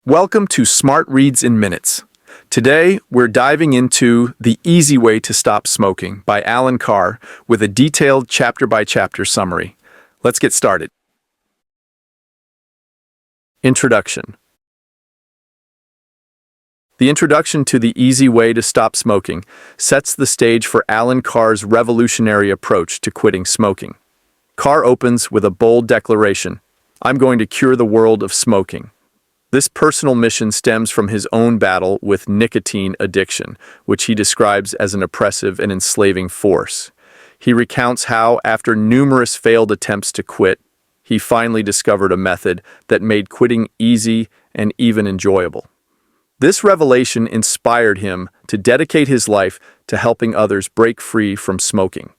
Welcome to Smart Reads in Minutes. Today, we're diving into The Easy Way to Stop Smoking by Alan Carr with a detailed chapter-by-chapter summary. Let's get started. Introduction. The introduction to The Easy Way to Stop Smoking sets the stage for Alan Carr's revolutionary approach to quitting smoking. Carr opens with a bold declaration: "I'm going to cure the world of smoking." This personal mission stems from his own battle with nicotine addiction, which he describes as an oppressive and enslaving force. He recounts how, after numerous failed attempts to quit, he finally discovered a method that made quitting easy and even enjoyable. This revelation inspired him to dedicate his life to helping others break free from smoking.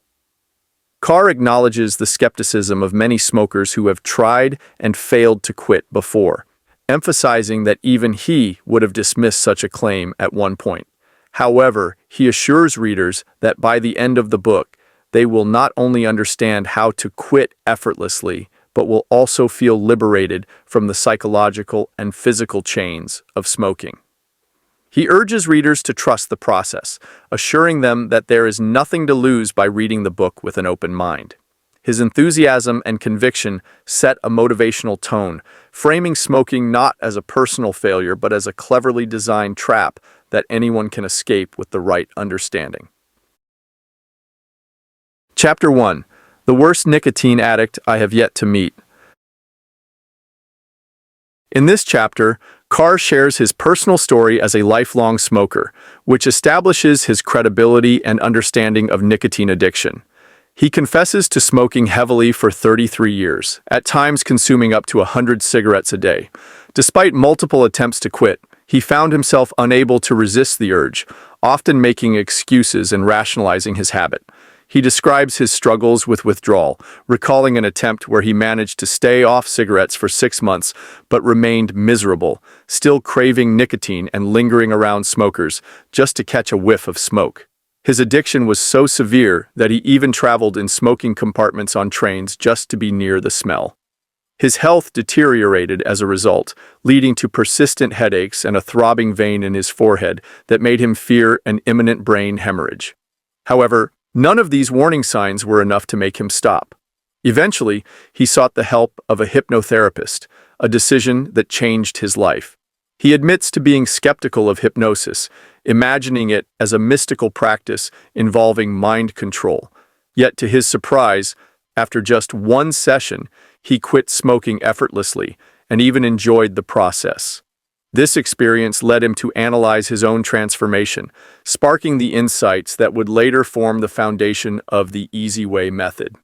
Carr acknowledges the skepticism of many smokers who have tried and failed to quit before, emphasizing that even he would have dismissed such a claim at one point. However, he assures readers that by the end of the book, they will not only understand how to quit effortlessly, but will also feel liberated from the psychological and physical chains of smoking. He urges readers to trust the process, assuring them that there is nothing to lose by reading the book with an open mind. His enthusiasm and conviction set a motivational tone, framing smoking not as a personal failure but as a cleverly designed trap that anyone can escape with the right understanding. Chapter 1. The Worst Nicotine Addict I Have Yet to Meet. In this chapter, Carr shares his personal story as a lifelong smoker, which establishes his credibility and understanding of nicotine addiction. He confesses to smoking heavily for 33 years, at times consuming up to 100 cigarettes a day. Despite multiple attempts to quit, he found himself unable to resist the urge, often making excuses and rationalizing his habit. He describes his struggles with withdrawal, recalling an attempt where he managed to stay off cigarettes for 6 months but remained miserable, still craving nicotine and lingering around smokers just to catch a whiff of smoke. His addiction was so severe that he even traveled in smoking compartments on trains just to be near the smell. His health deteriorated as a result, leading to persistent headaches and a throbbing vein in his forehead that made him fear an imminent brain hemorrhage. However, none of these warning signs were enough to make him stop. Eventually, he sought the help of a hypnotherapist, a decision that changed his life. He admits to being skeptical of hypnosis, imagining it as a mystical practice involving mind control. Yet to his surprise, after just one session, he quit smoking effortlessly and even enjoyed the process. This experience led him to analyze his own transformation, sparking the insights that would later form the foundation of the Easy Way method.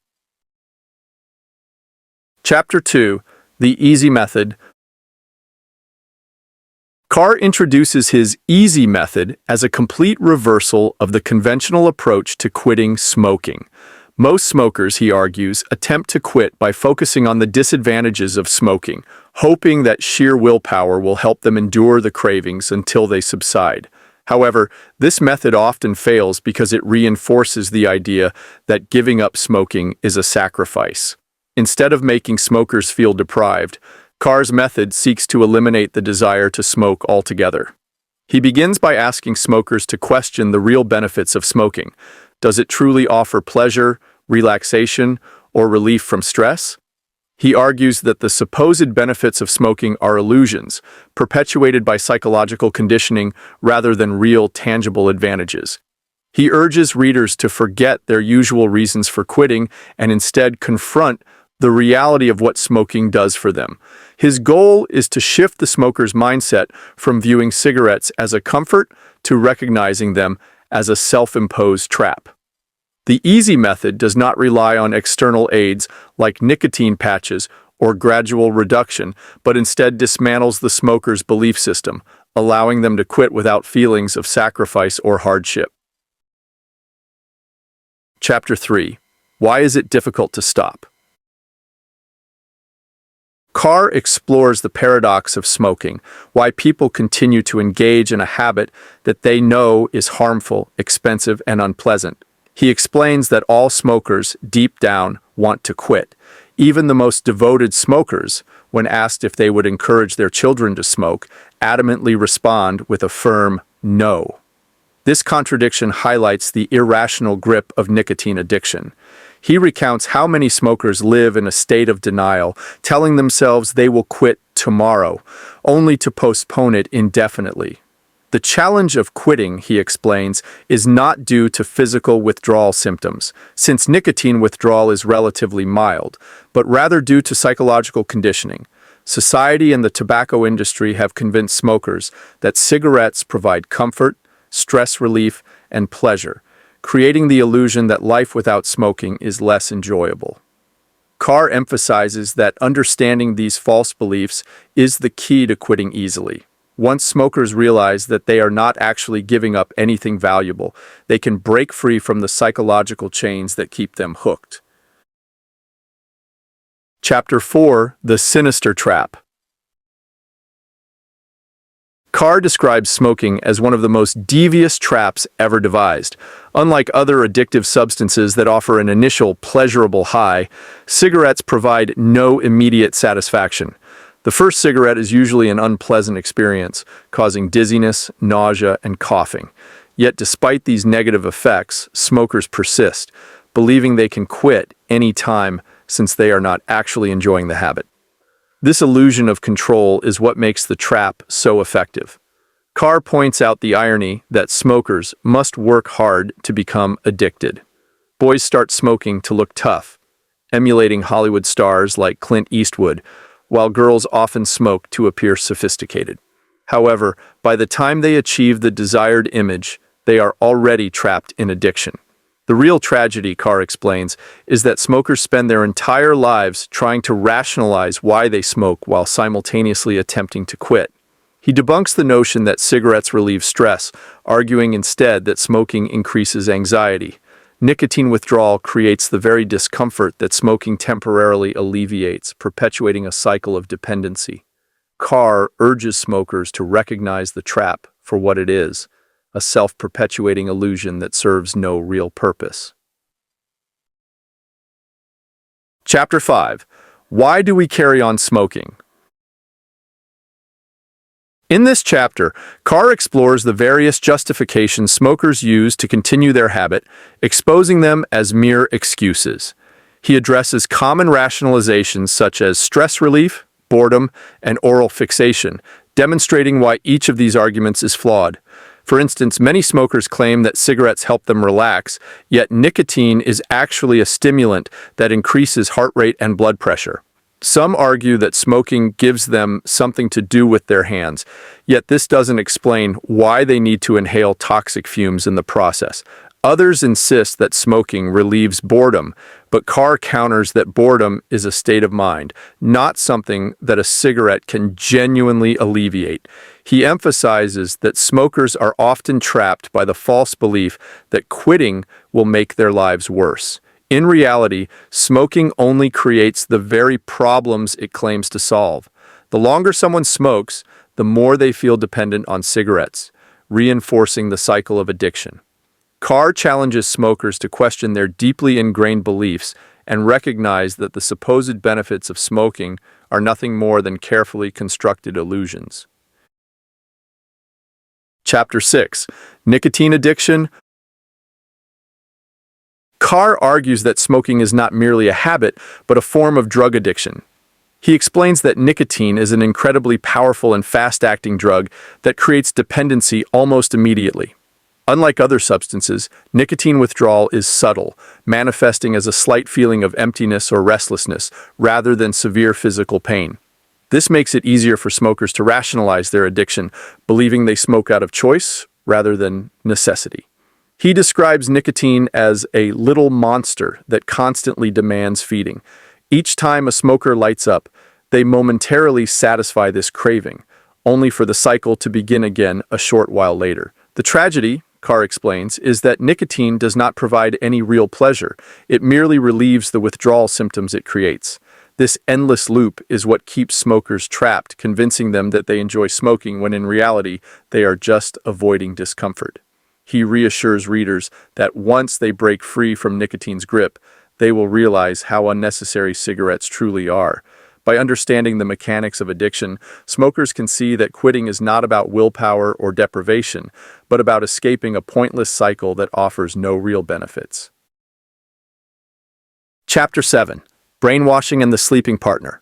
Chapter 2. The Easy Method. Carr introduces his easy method as a complete reversal of the conventional approach to quitting smoking. Most smokers, he argues, attempt to quit by focusing on the disadvantages of smoking, hoping that sheer willpower will help them endure the cravings until they subside. However, this method often fails because it reinforces the idea that giving up smoking is a sacrifice. Instead of making smokers feel deprived, Carr's method seeks to eliminate the desire to smoke altogether. He begins by asking smokers to question the real benefits of smoking. Does it truly offer pleasure, relaxation, or relief from stress? He argues that the supposed benefits of smoking are illusions, perpetuated by psychological conditioning rather than real, tangible advantages. He urges readers to forget their usual reasons for quitting and instead confront the reality of what smoking does for them. His goal is to shift the smoker's mindset from viewing cigarettes as a comfort to recognizing them as a self-imposed trap. The easy method does not rely on external aids like nicotine patches or gradual reduction, but instead dismantles the smoker's belief system, allowing them to quit without feelings of sacrifice or hardship. Chapter 3. Why is it difficult to stop? Carr explores the paradox of smoking, why people continue to engage in a habit that they know is harmful, expensive, and unpleasant. He explains that all smokers, deep down, want to quit, Even the most devoted smokers, when asked if they would encourage their children to smoke, adamantly respond with a firm no. This contradiction highlights the irrational grip of nicotine addiction. He recounts how many smokers live in a state of denial, telling themselves they will quit tomorrow, only to postpone it indefinitely. The challenge of quitting, he explains, is not due to physical withdrawal symptoms, since nicotine withdrawal is relatively mild, but rather due to psychological conditioning. Society and the tobacco industry have convinced smokers that cigarettes provide comfort, stress relief, and pleasure, creating the illusion that life without smoking is less enjoyable. Carr emphasizes that understanding these false beliefs is the key to quitting easily. Once smokers realize that they are not actually giving up anything valuable, they can break free from the psychological chains that keep them hooked. Chapter 4: The Sinister Trap. Carr describes smoking as one of the most devious traps ever devised. Unlike other addictive substances that offer an initial pleasurable high, cigarettes provide no immediate satisfaction. The first cigarette is usually an unpleasant experience, causing dizziness, nausea, and coughing. Yet despite these negative effects, smokers persist, believing they can quit any time since they are not actually enjoying the habit. This illusion of control is what makes the trap so effective. Carr points out the irony that smokers must work hard to become addicted. Boys start smoking to look tough, emulating Hollywood stars like Clint Eastwood, while girls often smoke to appear sophisticated. However, by the time they achieve the desired image, they are already trapped in addiction. The real tragedy, Carr explains, is that smokers spend their entire lives trying to rationalize why they smoke while simultaneously attempting to quit. He debunks the notion that cigarettes relieve stress, arguing instead that smoking increases anxiety. Nicotine withdrawal creates the very discomfort that smoking temporarily alleviates, perpetuating a cycle of dependency. Carr urges smokers to recognize the trap for what it is, a self-perpetuating illusion that serves no real purpose. Chapter 5: Why do we carry on smoking? In this chapter, Carr explores the various justifications smokers use to continue their habit, exposing them as mere excuses. He addresses common rationalizations such as stress relief, boredom, and oral fixation, demonstrating why each of these arguments is flawed. For instance, many smokers claim that cigarettes help them relax, yet nicotine is actually a stimulant that increases heart rate and blood pressure. Some argue that smoking gives them something to do with their hands, yet this doesn't explain why they need to inhale toxic fumes in the process. Others insist that smoking relieves boredom, but Carr counters that boredom is a state of mind, not something that a cigarette can genuinely alleviate. He emphasizes that smokers are often trapped by the false belief that quitting will make their lives worse. In reality, smoking only creates the very problems it claims to solve. The longer someone smokes, the more they feel dependent on cigarettes, reinforcing the cycle of addiction. Carr challenges smokers to question their deeply ingrained beliefs and recognize that the supposed benefits of smoking are nothing more than carefully constructed illusions. Chapter 6: Nicotine Addiction. Carr argues that smoking is not merely a habit, but a form of drug addiction. He explains that nicotine is an incredibly powerful and fast-acting drug that creates dependency almost immediately. Unlike other substances, nicotine withdrawal is subtle, manifesting as a slight feeling of emptiness or restlessness, rather than severe physical pain. This makes it easier for smokers to rationalize their addiction, believing they smoke out of choice rather than necessity. He describes nicotine as a little monster that constantly demands feeding. Each time a smoker lights up, they momentarily satisfy this craving, only for the cycle to begin again a short while later. The tragedy, Carr explains, is that nicotine does not provide any real pleasure. It merely relieves the withdrawal symptoms it creates. This endless loop is what keeps smokers trapped, convincing them that they enjoy smoking when in reality they are just avoiding discomfort. He reassures readers that once they break free from nicotine's grip, they will realize how unnecessary cigarettes truly are. By understanding the mechanics of addiction, smokers can see that quitting is not about willpower or deprivation, but about escaping a pointless cycle that offers no real benefits. Chapter 7. Brainwashing and the Sleeping Partner.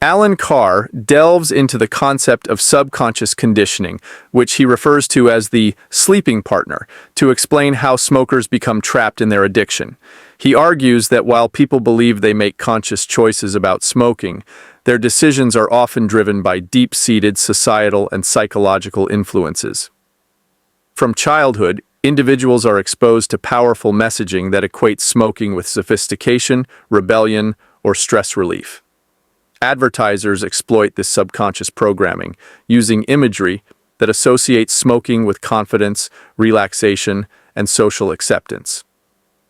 Alan Carr delves into the concept of subconscious conditioning, which he refers to as the sleeping partner, to explain how smokers become trapped in their addiction. He argues that while people believe they make conscious choices about smoking, their decisions are often driven by deep-seated societal and psychological influences. From childhood, individuals are exposed to powerful messaging that equates smoking with sophistication, rebellion, or stress relief. Advertisers exploit this subconscious programming, using imagery that associates smoking with confidence, relaxation, and social acceptance.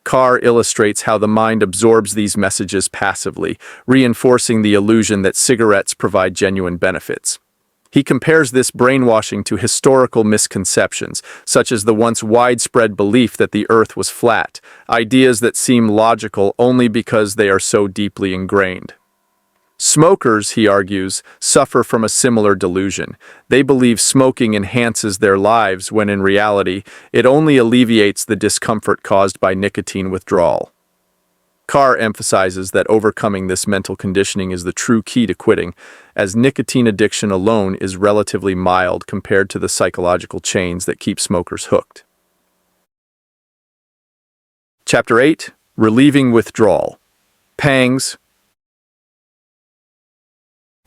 Carr illustrates how the mind absorbs these messages passively, reinforcing the illusion that cigarettes provide genuine benefits. He compares this brainwashing to historical misconceptions, such as the once widespread belief that the earth was flat, ideas that seem logical only because they are so deeply ingrained. Smokers, he argues, suffer from a similar delusion. They believe smoking enhances their lives when in reality, it only alleviates the discomfort caused by nicotine withdrawal. Carr emphasizes that overcoming this mental conditioning is the true key to quitting, as nicotine addiction alone is relatively mild compared to the psychological chains that keep smokers hooked. Chapter 8. Relieving Withdrawal. Pangs.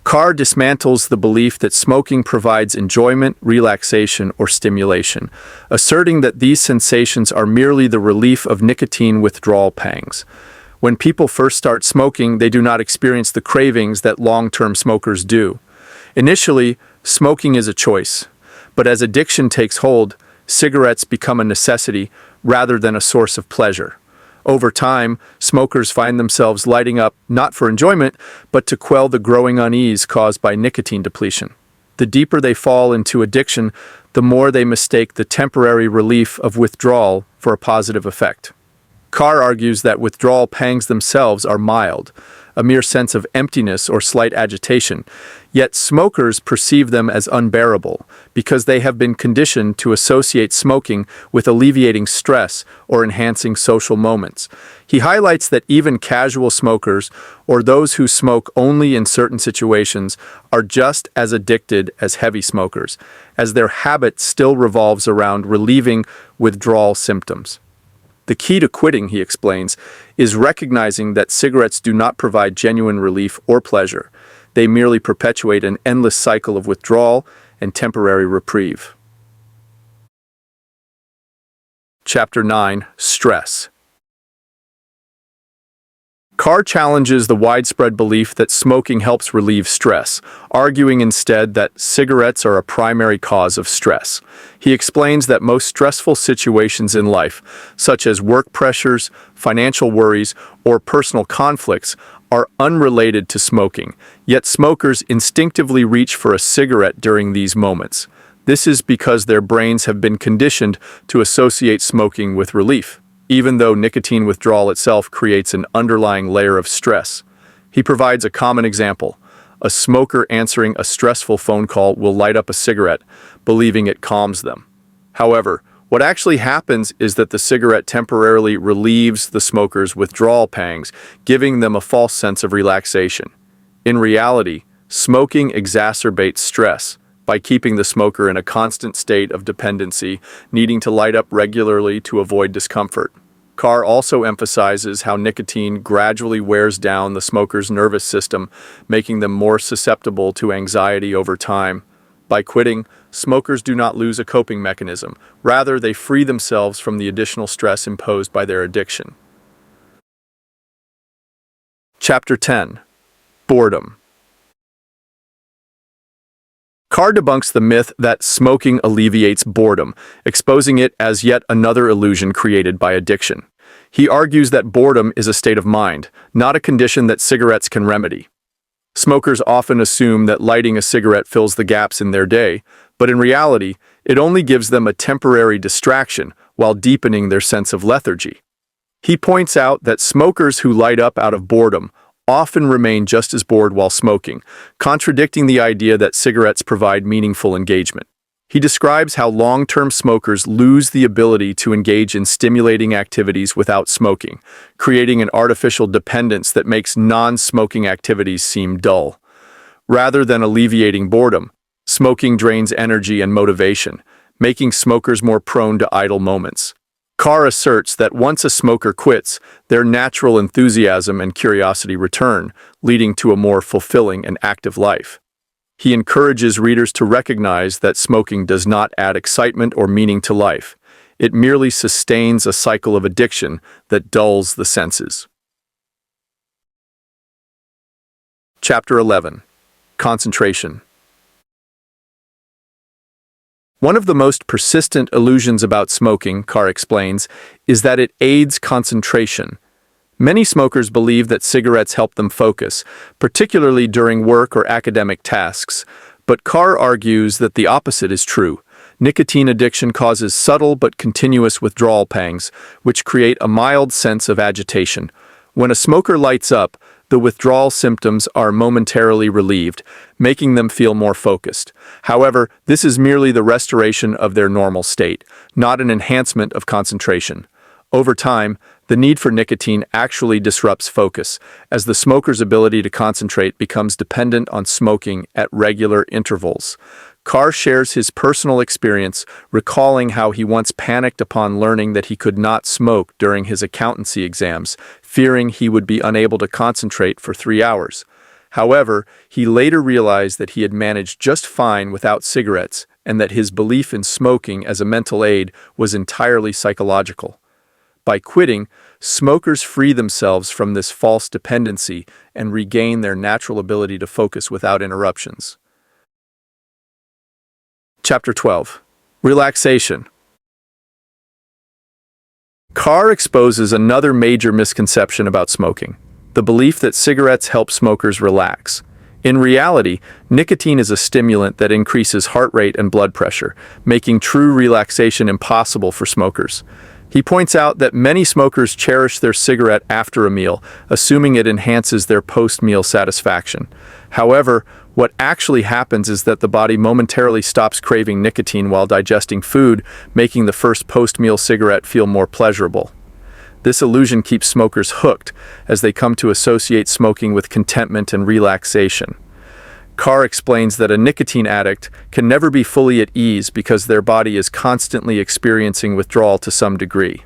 Carr dismantles the belief that smoking provides enjoyment, relaxation, or stimulation, asserting that these sensations are merely the relief of nicotine withdrawal pangs. When people first start smoking, they do not experience the cravings that long-term smokers do. Initially, smoking is a choice, but as addiction takes hold, cigarettes become a necessity rather than a source of pleasure. Over time, smokers find themselves lighting up not for enjoyment, but to quell the growing unease caused by nicotine depletion. The deeper they fall into addiction, the more they mistake the temporary relief of withdrawal for a positive effect. Carr argues that withdrawal pangs themselves are mild, a mere sense of emptiness or slight agitation, yet smokers perceive them as unbearable because they have been conditioned to associate smoking with alleviating stress or enhancing social moments. He highlights that even casual smokers, or those who smoke only in certain situations, are just as addicted as heavy smokers, as their habit still revolves around relieving withdrawal symptoms. The key to quitting, he explains, is recognizing that cigarettes do not provide genuine relief or pleasure. They merely perpetuate an endless cycle of withdrawal and temporary reprieve. Chapter 9. Stress. Carr challenges the widespread belief that smoking helps relieve stress, arguing instead that cigarettes are a primary cause of stress. He explains that most stressful situations in life, such as work pressures, financial worries, or personal conflicts, are unrelated to smoking, yet smokers instinctively reach for a cigarette during these moments. This is because their brains have been conditioned to associate smoking with relief, even though nicotine withdrawal itself creates an underlying layer of stress. He provides a common example. A smoker answering a stressful phone call will light up a cigarette, believing it calms them. However, what actually happens is that the cigarette temporarily relieves the smoker's withdrawal pangs, giving them a false sense of relaxation. In reality, smoking exacerbates stress by keeping the smoker in a constant state of dependency, needing to light up regularly to avoid discomfort. Carr also emphasizes how nicotine gradually wears down the smoker's nervous system, making them more susceptible to anxiety over time. By quitting, smokers do not lose a coping mechanism. Rather, they free themselves from the additional stress imposed by their addiction. Chapter 10. Boredom. Carr debunks the myth that smoking alleviates boredom, exposing it as yet another illusion created by addiction. He argues that boredom is a state of mind, not a condition that cigarettes can remedy. Smokers often assume that lighting a cigarette fills the gaps in their day, but in reality, it only gives them a temporary distraction while deepening their sense of lethargy. He points out that smokers who light up out of boredom often remain just as bored while smoking, contradicting the idea that cigarettes provide meaningful engagement. He describes how long-term smokers lose the ability to engage in stimulating activities without smoking, creating an artificial dependence that makes non-smoking activities seem dull. Rather than alleviating boredom, smoking drains energy and motivation, making smokers more prone to idle moments. Carr asserts that once a smoker quits, their natural enthusiasm and curiosity return, leading to a more fulfilling and active life. He encourages readers to recognize that smoking does not add excitement or meaning to life. It merely sustains a cycle of addiction that dulls the senses. Chapter 11. Concentration. One of the most persistent illusions about smoking, Carr explains, is that it aids concentration. Many smokers believe that cigarettes help them focus, particularly during work or academic tasks, but Carr argues that the opposite is true. Nicotine addiction causes subtle but continuous withdrawal pangs, which create a mild sense of agitation. When a smoker lights up, the withdrawal symptoms are momentarily relieved, making them feel more focused. However, this is merely the restoration of their normal state, not an enhancement of concentration. Over time, the need for nicotine actually disrupts focus, as the smoker's ability to concentrate becomes dependent on smoking at regular intervals. Carr shares his personal experience, recalling how he once panicked upon learning that he could not smoke during his accountancy exams, fearing he would be unable to concentrate for 3 hours. However, he later realized that he had managed just fine without cigarettes, and that his belief in smoking as a mental aid was entirely psychological. By quitting, smokers free themselves from this false dependency and regain their natural ability to focus without interruptions. Chapter 12. Relaxation. Carr exposes another major misconception about smoking: the belief that cigarettes help smokers relax. In reality, nicotine is a stimulant that increases heart rate and blood pressure, making true relaxation impossible for smokers. He points out that many smokers cherish their cigarette after a meal, assuming it enhances their post-meal satisfaction. However, what actually happens is that the body momentarily stops craving nicotine while digesting food, making the first post-meal cigarette feel more pleasurable. This illusion keeps smokers hooked, as they come to associate smoking with contentment and relaxation. Carr explains that a nicotine addict can never be fully at ease because their body is constantly experiencing withdrawal to some degree.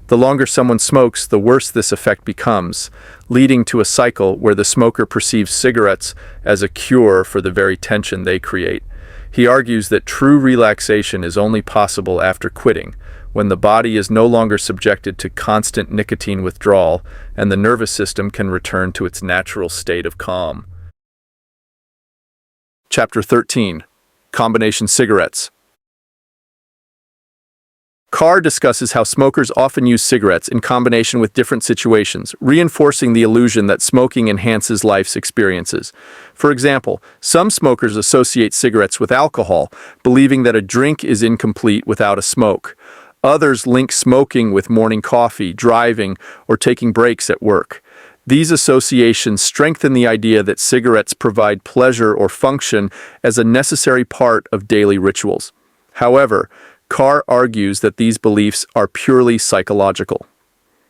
The longer someone smokes, the worse this effect becomes, leading to a cycle where the smoker perceives cigarettes as a cure for the very tension they create. He argues that true relaxation is only possible after quitting, when the body is no longer subjected to constant nicotine withdrawal and the nervous system can return to its natural state of calm. Chapter 13. Combination cigarettes. Carr discusses how smokers often use cigarettes in combination with different situations, reinforcing the illusion that smoking enhances life's experiences. For example, some smokers associate cigarettes with alcohol, believing that a drink is incomplete without a smoke. Others link smoking with morning coffee, driving, or taking breaks at work. These associations strengthen the idea that cigarettes provide pleasure or function as a necessary part of daily rituals. However, Carr argues that these beliefs are purely psychological.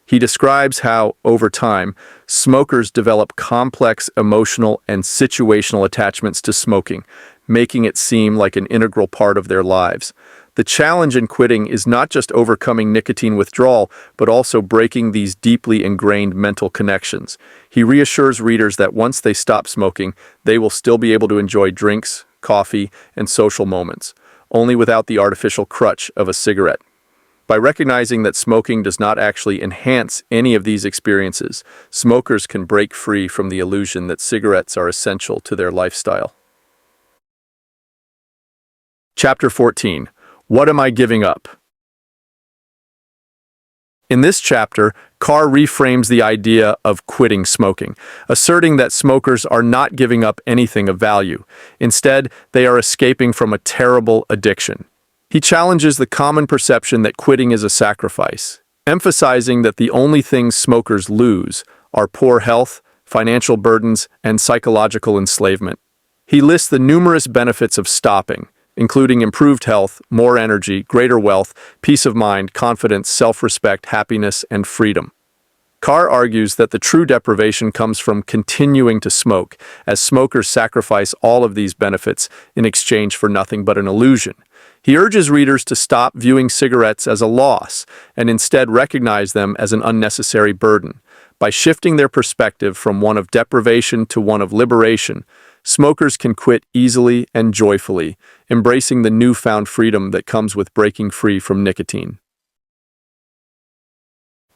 He describes how, over time, smokers develop complex emotional and situational attachments to smoking, making it seem like an integral part of their lives. The challenge in quitting is not just overcoming nicotine withdrawal, but also breaking these deeply ingrained mental connections. He reassures readers that once they stop smoking, they will still be able to enjoy drinks, coffee, and social moments, only without the artificial crutch of a cigarette. By recognizing that smoking does not actually enhance any of these experiences, smokers can break free from the illusion that cigarettes are essential to their lifestyle. Chapter 14. What am I giving up? In this chapter, Carr reframes the idea of quitting smoking, asserting that smokers are not giving up anything of value. Instead, they are escaping from a terrible addiction. He challenges the common perception that quitting is a sacrifice. emphasizing that the only things smokers lose are poor health, financial burdens, and psychological enslavement. He lists the numerous benefits of stopping, including improved health, more energy, greater wealth, peace of mind, confidence, self-respect, happiness, and freedom. Carr argues that the true deprivation comes from continuing to smoke, as smokers sacrifice all of these benefits in exchange for nothing but an illusion. He urges readers to stop viewing cigarettes as a loss and instead recognize them as an unnecessary burden. By shifting their perspective from one of deprivation to one of liberation, smokers can quit easily and joyfully, embracing the newfound freedom that comes with breaking free from nicotine.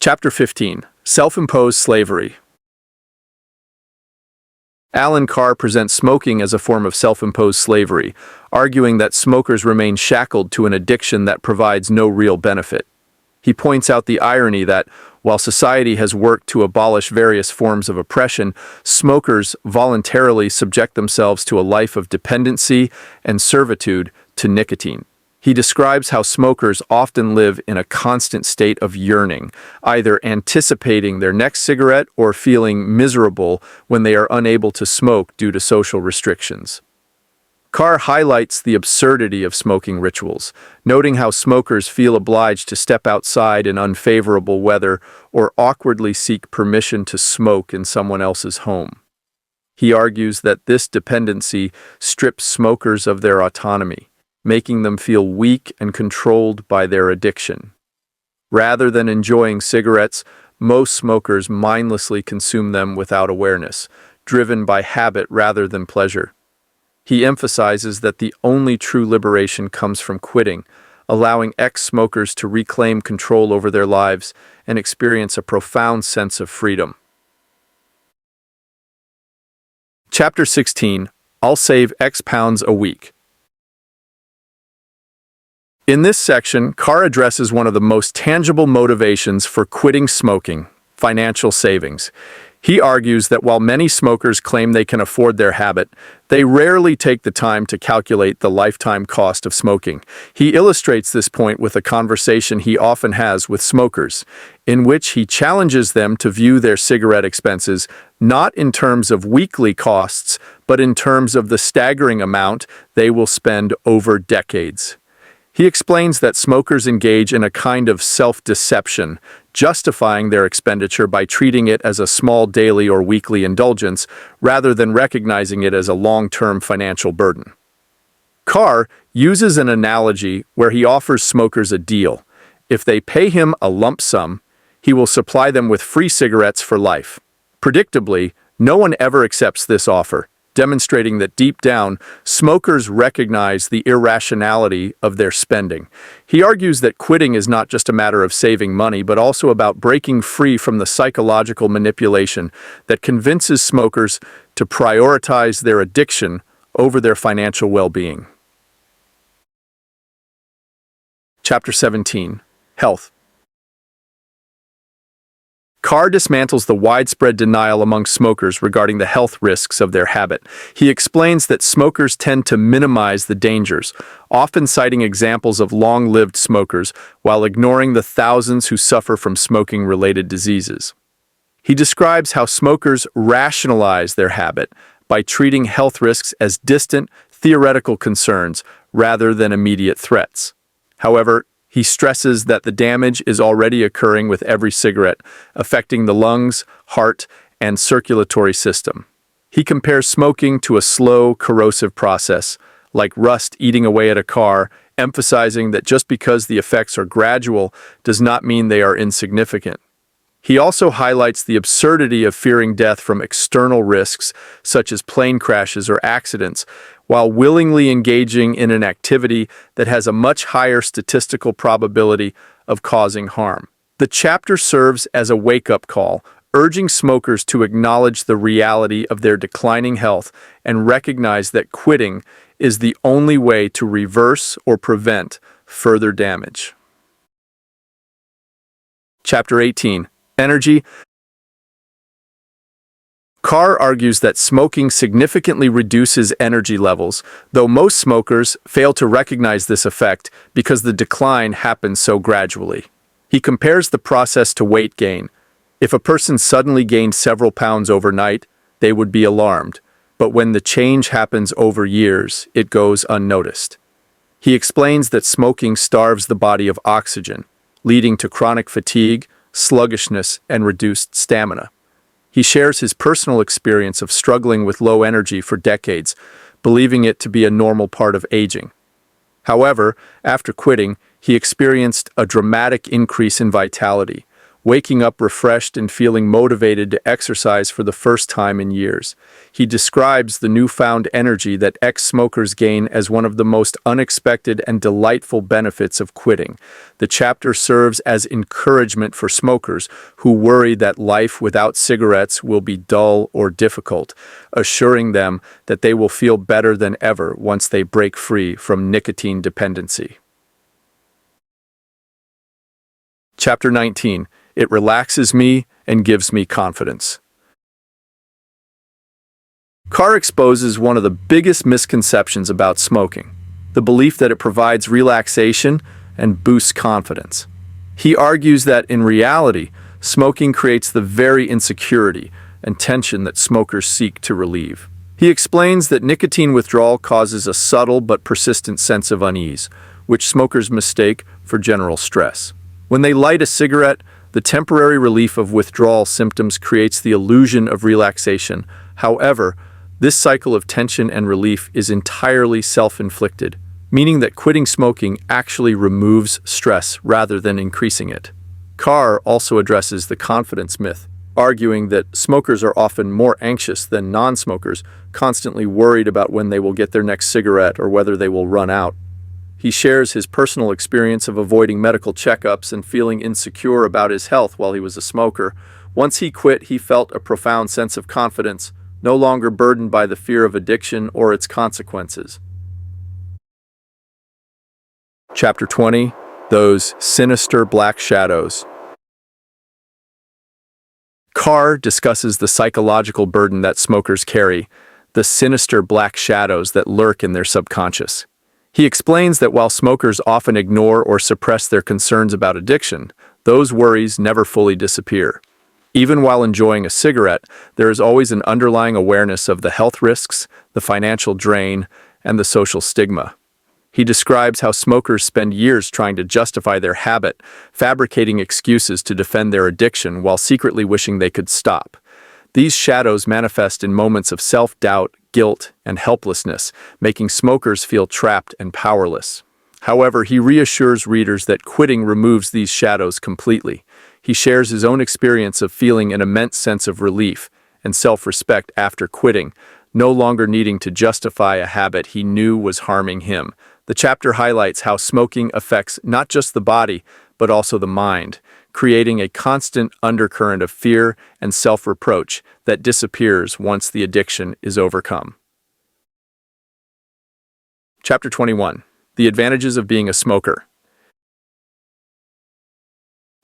Chapter 15. Self-imposed slavery. Alan Carr presents smoking as a form of self-imposed slavery, arguing that smokers remain shackled to an addiction that provides no real benefit. He points out the irony that, while society has worked to abolish various forms of oppression, smokers voluntarily subject themselves to a life of dependency and servitude to nicotine. He describes how smokers often live in a constant state of yearning, either anticipating their next cigarette or feeling miserable when they are unable to smoke due to social restrictions. Carr highlights the absurdity of smoking rituals, noting how smokers feel obliged to step outside in unfavorable weather or awkwardly seek permission to smoke in someone else's home. He argues that this dependency strips smokers of their autonomy, making them feel weak and controlled by their addiction. Rather than enjoying cigarettes, most smokers mindlessly consume them without awareness, driven by habit rather than pleasure. He emphasizes that the only true liberation comes from quitting, allowing ex-smokers to reclaim control over their lives and experience a profound sense of freedom. Chapter 16. I'll save X pounds a week. In this section, Carr addresses one of the most tangible motivations for quitting smoking: financial savings. He argues that while many smokers claim they can afford their habit, they rarely take the time to calculate the lifetime cost of smoking. He illustrates this point with a conversation he often has with smokers, in which he challenges them to view their cigarette expenses not in terms of weekly costs, but in terms of the staggering amount they will spend over decades. He explains that smokers engage in a kind of self-deception, justifying their expenditure by treating it as a small daily or weekly indulgence rather than recognizing it as a long-term financial burden. Carr uses an analogy where he offers smokers a deal. If they pay him a lump sum, he will supply them with free cigarettes for life. Predictably, no one ever accepts this offer, demonstrating that deep down, smokers recognize the irrationality of their spending. He argues that quitting is not just a matter of saving money, but also about breaking free from the psychological manipulation that convinces smokers to prioritize their addiction over their financial well-being. Chapter 17. Health. Carr dismantles the widespread denial among smokers regarding the health risks of their habit. He explains that smokers tend to minimize the dangers, often citing examples of long-lived smokers while ignoring the thousands who suffer from smoking-related diseases. He describes how smokers rationalize their habit by treating health risks as distant, theoretical concerns rather than immediate threats. However, he stresses that the damage is already occurring with every cigarette, affecting the lungs, heart, and circulatory system. He compares smoking to a slow, corrosive process, like rust eating away at a car, emphasizing that just because the effects are gradual does not mean they are insignificant. He also highlights the absurdity of fearing death from external risks, such as plane crashes or accidents, while willingly engaging in an activity that has a much higher statistical probability of causing harm. The chapter serves as a wake-up call, urging smokers to acknowledge the reality of their declining health and recognize that quitting is the only way to reverse or prevent further damage. Chapter 18. Energy. Carr argues that smoking significantly reduces energy levels, though most smokers fail to recognize this effect because the decline happens so gradually. He compares the process to weight gain. If a person suddenly gained several pounds overnight, they would be alarmed, but when the change happens over years, it goes unnoticed. He explains that smoking starves the body of oxygen, leading to chronic fatigue, sluggishness, and reduced stamina. He shares his personal experience of struggling with low energy for decades, believing it to be a normal part of aging. However, after quitting, he experienced a dramatic increase in vitality, waking up refreshed and feeling motivated to exercise for the first time in years. He describes the newfound energy that ex-smokers gain as one of the most unexpected and delightful benefits of quitting. The chapter serves as encouragement for smokers who worry that life without cigarettes will be dull or difficult, assuring them that they will feel better than ever once they break free from nicotine dependency. Chapter 19. It relaxes me and gives me confidence. Carr exposes one of the biggest misconceptions about smoking, the belief that it provides relaxation and boosts confidence. He argues that, in reality, smoking creates the very insecurity and tension that smokers seek to relieve. He explains that nicotine withdrawal causes a subtle but persistent sense of unease, which smokers mistake for general stress. When they light a cigarette, the temporary relief of withdrawal symptoms creates the illusion of relaxation. However, this cycle of tension and relief is entirely self-inflicted, meaning that quitting smoking actually removes stress rather than increasing it. Carr also addresses the confidence myth, arguing that smokers are often more anxious than non-smokers, constantly worried about when they will get their next cigarette or whether they will run out. He shares his personal experience of avoiding medical checkups and feeling insecure about his health while he was a smoker. Once he quit, he felt a profound sense of confidence, no longer burdened by the fear of addiction or its consequences. Chapter 20. Those sinister black shadows. Carr discusses the psychological burden that smokers carry, the sinister black shadows that lurk in their subconscious. He explains that while smokers often ignore or suppress their concerns about addiction, those worries never fully disappear. Even while enjoying a cigarette, there is always an underlying awareness of the health risks, the financial drain, and the social stigma. He describes how smokers spend years trying to justify their habit, fabricating excuses to defend their addiction while secretly wishing they could stop. These shadows manifest in moments of self-doubt, guilt, and helplessness, making smokers feel trapped and powerless. However, he reassures readers that quitting removes these shadows completely. He shares his own experience of feeling an immense sense of relief and self-respect after quitting, no longer needing to justify a habit he knew was harming him. The chapter highlights how smoking affects not just the body, but also the mind, creating a constant undercurrent of fear and self-reproach that disappears once the addiction is overcome. Chapter 21. The advantages of being a smoker.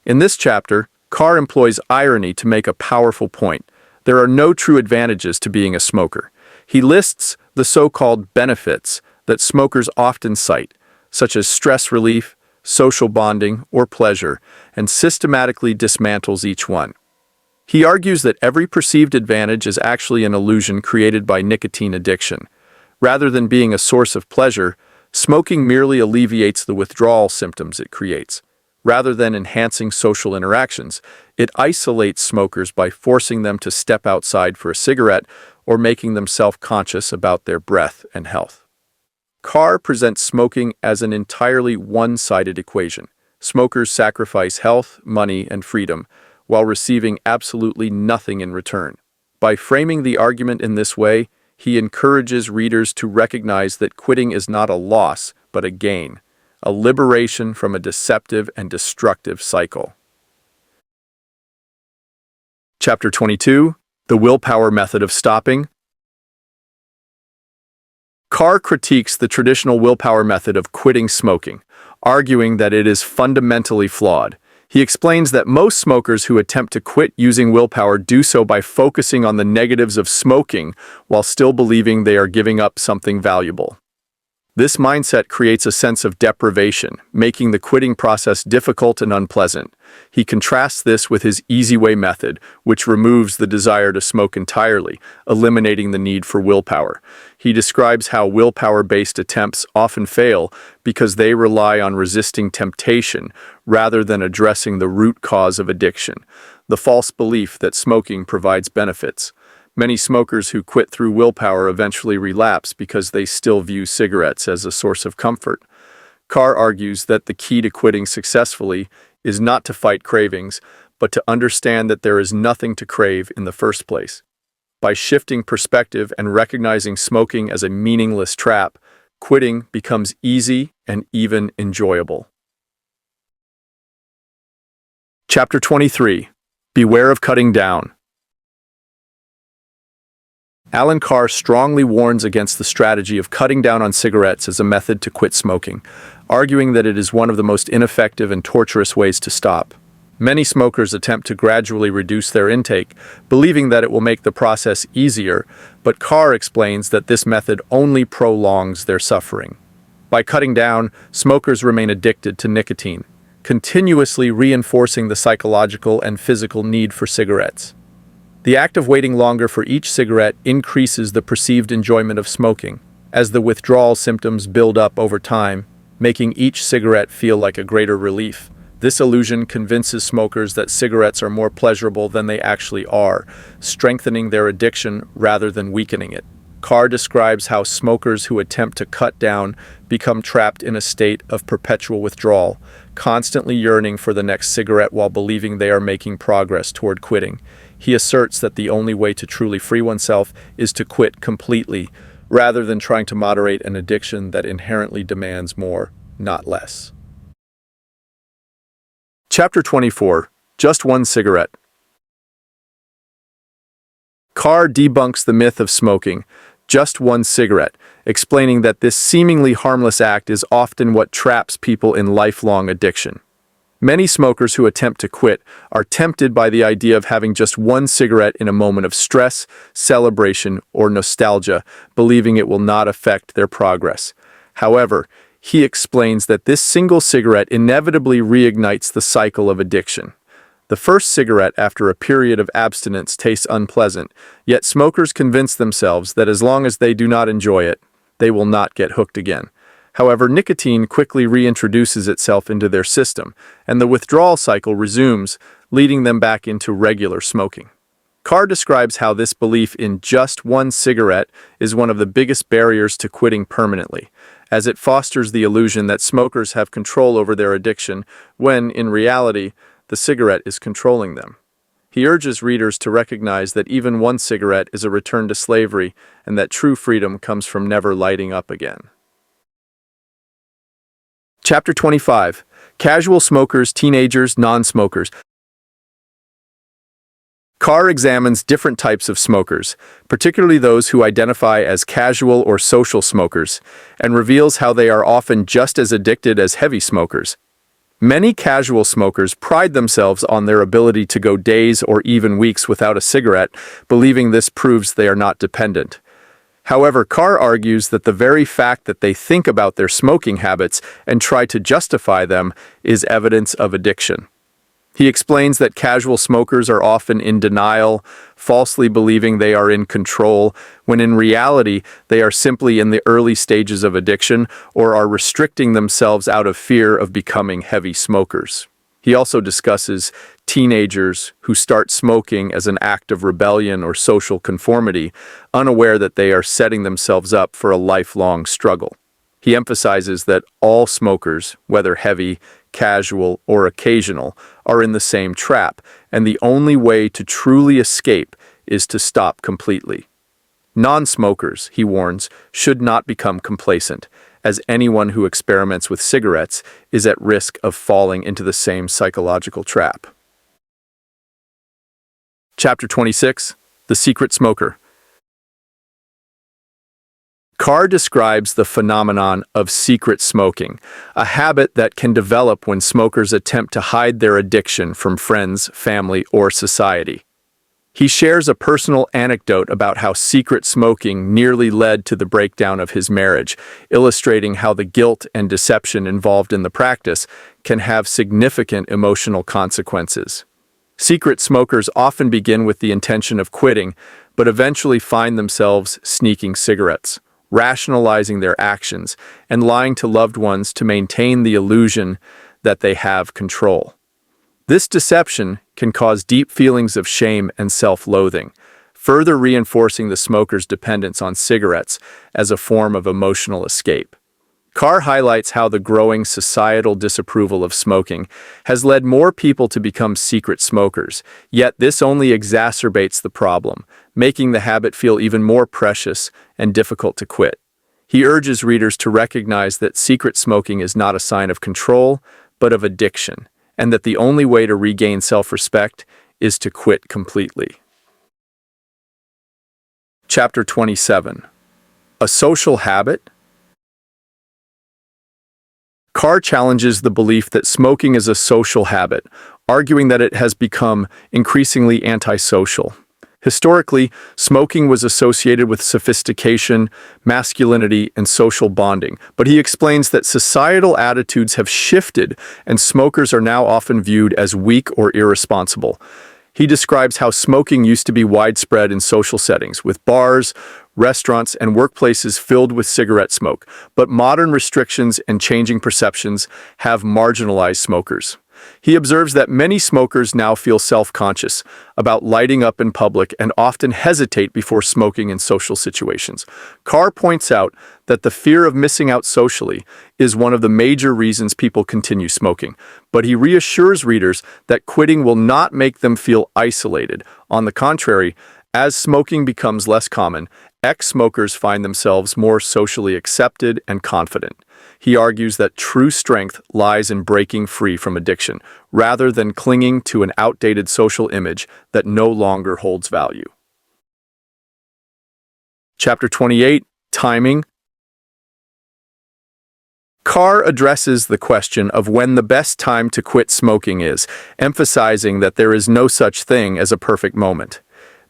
In this chapter, Carr employs irony to make a powerful point. There are no true advantages to being a smoker. He lists the so-called benefits that smokers often cite, such as stress relief, social bonding, or pleasure, and systematically dismantles each one. He argues that every perceived advantage is actually an illusion created by nicotine addiction. Rather than being a source of pleasure, smoking merely alleviates the withdrawal symptoms it creates. Rather than enhancing social interactions, it isolates smokers by forcing them to step outside for a cigarette or making them self-conscious about their breath and health. Carr presents smoking as an entirely one-sided equation. Smokers sacrifice health, money, and freedom, while receiving absolutely nothing in return. By framing the argument in this way, he encourages readers to recognize that quitting is not a loss, but a gain, a liberation from a deceptive and destructive cycle. Chapter 22. The Willpower Method of Stopping. Carr critiques the traditional willpower method of quitting smoking, arguing that it is fundamentally flawed. He explains that most smokers who attempt to quit using willpower do so by focusing on the negatives of smoking while still believing they are giving up something valuable. This mindset creates a sense of deprivation, making the quitting process difficult and unpleasant. He contrasts this with his easy way method, which removes the desire to smoke entirely, eliminating the need for willpower. He describes how willpower-based attempts often fail because they rely on resisting temptation rather than addressing the root cause of addiction, the false belief that smoking provides benefits. Many smokers who quit through willpower eventually relapse because they still view cigarettes as a source of comfort. Carr argues that the key to quitting successfully is not to fight cravings, but to understand that there is nothing to crave in the first place. By shifting perspective and recognizing smoking as a meaningless trap, quitting becomes easy and even enjoyable. Chapter 23. Beware of cutting down. Alan Carr strongly warns against the strategy of cutting down on cigarettes as a method to quit smoking, arguing that it is one of the most ineffective and torturous ways to stop. Many smokers attempt to gradually reduce their intake, believing that it will make the process easier, but Carr explains that this method only prolongs their suffering. By cutting down, smokers remain addicted to nicotine, continuously reinforcing the psychological and physical need for cigarettes. The act of waiting longer for each cigarette increases the perceived enjoyment of smoking, as the withdrawal symptoms build up over time, making each cigarette feel like a greater relief. This illusion convinces smokers that cigarettes are more pleasurable than they actually are, strengthening their addiction rather than weakening it. Carr describes how smokers who attempt to cut down become trapped in a state of perpetual withdrawal, constantly yearning for the next cigarette while believing they are making progress toward quitting. He asserts that the only way to truly free oneself is to quit completely, rather than trying to moderate an addiction that inherently demands more, not less. Chapter 24. Just one cigarette. Carr debunks the myth of smoking, just one cigarette, explaining that this seemingly harmless act is often what traps people in lifelong addiction. Many smokers who attempt to quit are tempted by the idea of having just one cigarette in a moment of stress, celebration, or nostalgia, believing it will not affect their progress. However, he explains that this single cigarette inevitably reignites the cycle of addiction. The first cigarette after a period of abstinence tastes unpleasant, yet smokers convince themselves that as long as they do not enjoy it, they will not get hooked again. However, nicotine quickly reintroduces itself into their system, and the withdrawal cycle resumes, leading them back into regular smoking. Carr describes how this belief in just one cigarette is one of the biggest barriers to quitting permanently, as it fosters the illusion that smokers have control over their addiction when, in reality, the cigarette is controlling them. He urges readers to recognize that even one cigarette is a return to slavery and that true freedom comes from never lighting up again. Chapter 25. Casual smokers, teenagers, non-smokers. Carr examines different types of smokers, particularly those who identify as casual or social smokers, and reveals how they are often just as addicted as heavy smokers. Many casual smokers pride themselves on their ability to go days or even weeks without a cigarette, believing this proves they are not dependent. However, Carr argues that the very fact that they think about their smoking habits and try to justify them is evidence of addiction. He explains that casual smokers are often in denial, falsely believing they are in control, when in reality they are simply in the early stages of addiction or are restricting themselves out of fear of becoming heavy smokers. He also discusses teenagers who start smoking as an act of rebellion or social conformity, unaware that they are setting themselves up for a lifelong struggle. He emphasizes that all smokers, whether heavy, casual, or occasional, are in the same trap, and the only way to truly escape is to stop completely. Non-smokers, he warns, should not become complacent, as anyone who experiments with cigarettes is at risk of falling into the same psychological trap. Chapter 26. The Secret Smoker. Carr describes the phenomenon of secret smoking, a habit that can develop when smokers attempt to hide their addiction from friends, family, or society. He shares a personal anecdote about how secret smoking nearly led to the breakdown of his marriage, illustrating how the guilt and deception involved in the practice can have significant emotional consequences. Secret smokers often begin with the intention of quitting, but eventually find themselves sneaking cigarettes, rationalizing their actions, and lying to loved ones to maintain the illusion that they have control. This deception can cause deep feelings of shame and self-loathing, further reinforcing the smoker's dependence on cigarettes as a form of emotional escape. Carr highlights how the growing societal disapproval of smoking has led more people to become secret smokers, yet this only exacerbates the problem, making the habit feel even more precious and difficult to quit. He urges readers to recognize that secret smoking is not a sign of control, but of addiction, and that the only way to regain self-respect is to quit completely. Chapter 27. A Social Habit? Carr challenges the belief that smoking is a social habit, arguing that it has become increasingly antisocial. Historically, smoking was associated with sophistication, masculinity, and social bonding, but he explains that societal attitudes have shifted and smokers are now often viewed as weak or irresponsible. He describes how smoking used to be widespread in social settings, with bars, restaurants, and workplaces filled with cigarette smoke, but modern restrictions and changing perceptions have marginalized smokers. He observes that many smokers now feel self-conscious about lighting up in public and often hesitate before smoking in social situations. Carr points out that the fear of missing out socially is one of the major reasons people continue smoking, but he reassures readers that quitting will not make them feel isolated. On the contrary, as smoking becomes less common, ex-smokers find themselves more socially accepted and confident. He argues that true strength lies in breaking free from addiction, rather than clinging to an outdated social image that no longer holds value. Chapter 28. Timing. Carr addresses the question of when the best time to quit smoking is, emphasizing that there is no such thing as a perfect moment.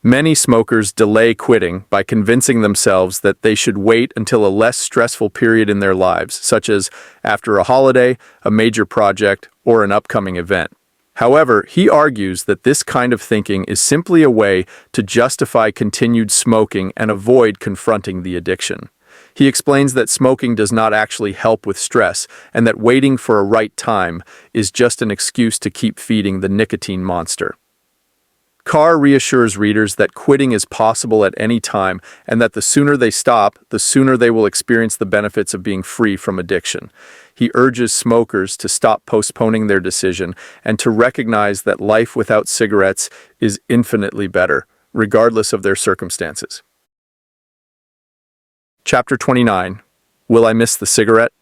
Many smokers delay quitting by convincing themselves that they should wait until a less stressful period in their lives, such as after a holiday, a major project, or an upcoming event. However, he argues that this kind of thinking is simply a way to justify continued smoking and avoid confronting the addiction. He explains that smoking does not actually help with stress and that waiting for a right time is just an excuse to keep feeding the nicotine monster. Carr reassures readers that quitting is possible at any time and that the sooner they stop, the sooner they will experience the benefits of being free from addiction. He urges smokers to stop postponing their decision and to recognize that life without cigarettes is infinitely better, regardless of their circumstances. Chapter 29. Will I miss the cigarette?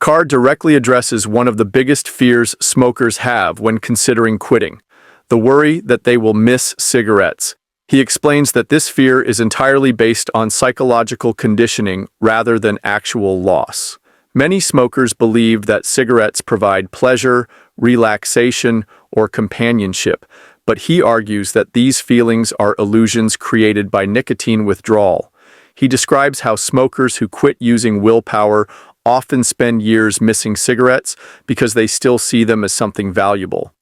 Carr directly addresses one of the biggest fears smokers have when considering quitting, the worry that they will miss cigarettes. He explains that this fear is entirely based on psychological conditioning rather than actual loss. Many smokers believe that cigarettes provide pleasure, relaxation, or companionship, but he argues that these feelings are illusions created by nicotine withdrawal. He describes how smokers who quit using willpower often spend years missing cigarettes because they still see them as something valuable.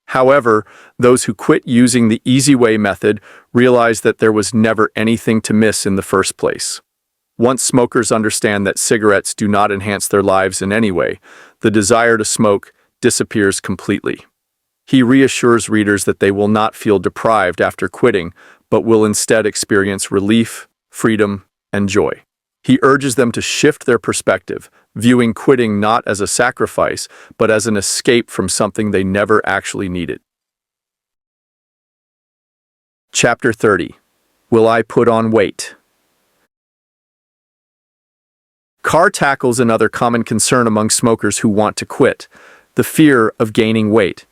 However, those who quit using the easy way method realize that there was never anything to miss in the first place. Once smokers understand that cigarettes do not enhance their lives in any way, the desire to smoke disappears completely. He reassures readers that they will not feel deprived after quitting, but will instead experience relief, freedom, and joy. He urges them to shift their perspective, viewing quitting not as a sacrifice, but as an escape from something they never actually needed. Chapter 30. Will I put on weight? Carr tackles another common concern among smokers who want to quit, the fear of gaining weight.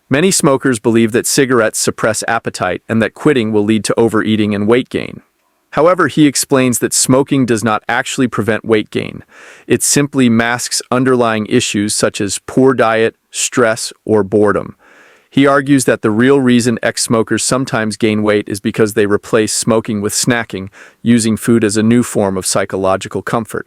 Many smokers believe that cigarettes suppress appetite and that quitting will lead to overeating and weight gain. However, he explains that smoking does not actually prevent weight gain. It simply masks underlying issues such as poor diet, stress, or boredom. He argues that the real reason ex-smokers sometimes gain weight is because they replace smoking with snacking, using food as a new form of psychological comfort.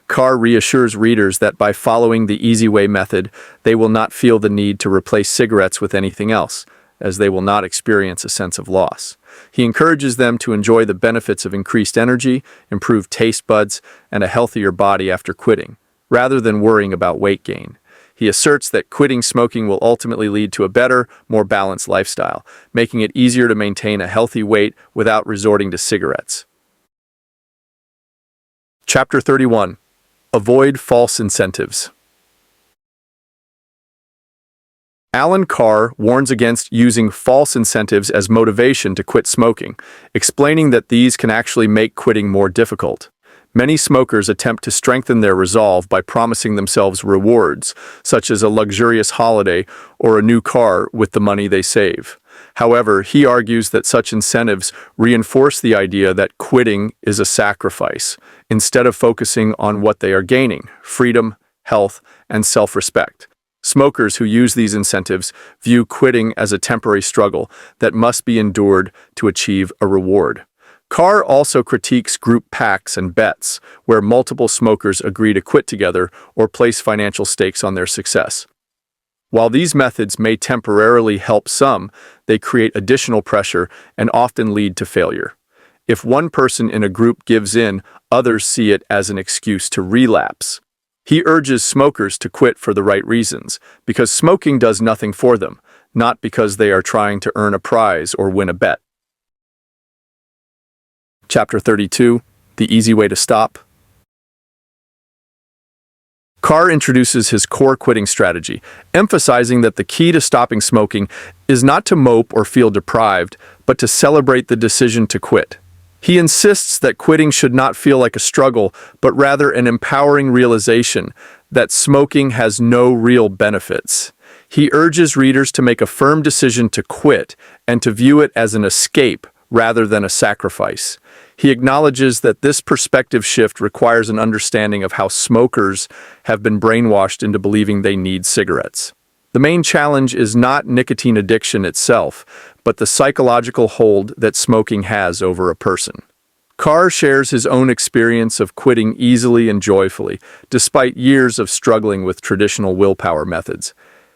Carr reassures readers that by following the easy way method, they will not feel the need to replace cigarettes with anything else, as they will not experience a sense of loss. He encourages them to enjoy the benefits of increased energy, improved taste buds, and a healthier body after quitting, rather than worrying about weight gain. He asserts that quitting smoking will ultimately lead to a better, more balanced lifestyle, making it easier to maintain a healthy weight without resorting to cigarettes. Chapter 31. Avoid false incentives. Alan Carr warns against using false incentives as motivation to quit smoking, explaining that these can actually make quitting more difficult. Many smokers attempt to strengthen their resolve by promising themselves rewards, such as a luxurious holiday or a new car with the money they save. However, he argues that such incentives reinforce the idea that quitting is a sacrifice, instead of focusing on what they are gaining: freedom, health, and self-respect. Smokers who use these incentives view quitting as a temporary struggle that must be endured to achieve a reward. Carr also critiques group pacts and bets, where multiple smokers agree to quit together or place financial stakes on their success. While these methods may temporarily help some, they create additional pressure and often lead to failure. If one person in a group gives in, others see it as an excuse to relapse. He urges smokers to quit for the right reasons, because smoking does nothing for them, not because they are trying to earn a prize or win a bet. Chapter 32. The Easy Way to Stop. Carr introduces his core quitting strategy, emphasizing that the key to stopping smoking is not to mope or feel deprived, but to celebrate the decision to quit. He insists that quitting should not feel like a struggle, but rather an empowering realization that smoking has no real benefits. He urges readers to make a firm decision to quit and to view it as an escape rather than a sacrifice. He acknowledges that this perspective shift requires an understanding of how smokers have been brainwashed into believing they need cigarettes. The main challenge is not nicotine addiction itself, but the psychological hold that smoking has over a person. Carr shares his own experience of quitting easily and joyfully, despite years of struggling with traditional willpower methods.